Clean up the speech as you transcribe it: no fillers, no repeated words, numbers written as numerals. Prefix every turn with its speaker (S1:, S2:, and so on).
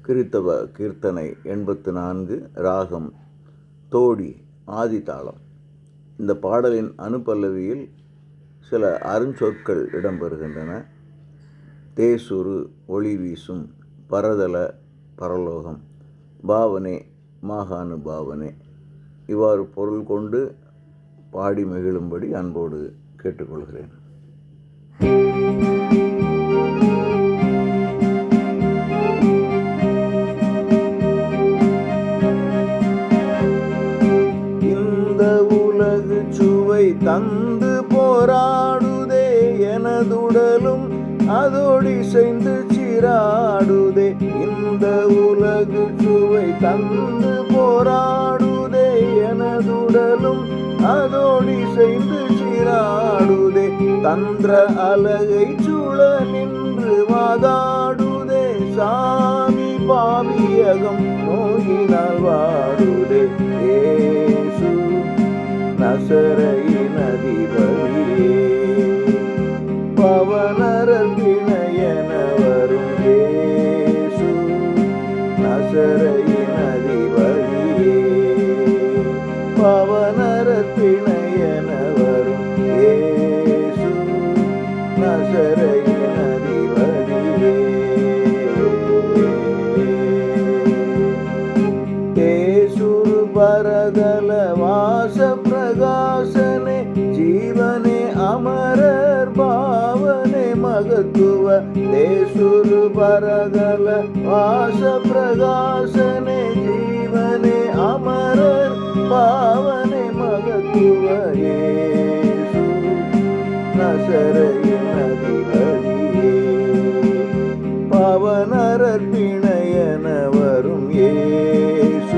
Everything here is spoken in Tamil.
S1: கிறித்தவ கீர்த்தனை 84, ராகம் தோடி, ஆதிதாளம். இந்த பாடலின் அனுபல்லவியில் சில அருஞ்சொற்கள் இடம்பெறுகின்றன. தேசுரு ஒளி வீசும், பரதல பரலோகம், பாவனே மாகாணு பாவனே. இவ்வாறு பொருள் கொண்டு பாடி மகிழும்படி அன்போடு கேட்டுக்கொள்கிறேன். இந்த உலகு சுவை தந்து போராடுதே, எனதுடலும் அதோடி செய்து சிராடுதே. இந்த உலகு சுவை தந்து போராடுதே, எனதுடலும் அதோடி செய்து சிராடுதே. தந்திர அலகை சுழ நின்று வாதாடுதே, சாமி பாவியகம் நோயினால் வாடுதே. ஏசு நசரேயின் அதிபதியே, பவனரர் பிணையென வரும் ஏசு நசரேயின் அதிபதியே, பவனரர் பிணையென வரும் ஏசு நசரேயின் அதிபதியே. தேசுரு பரதல வாச பிரகாசனே, ஜீவனே அமரர் பாவனே மகத்துவ. தேசுரு பரதல வாச பிரகாசனே, ஜீவனே அமரர் பாவனே மகத்துவ. ஏசு நசரேயின் அதிபதியே, பவனரர் பிணையென வரும் ஏசு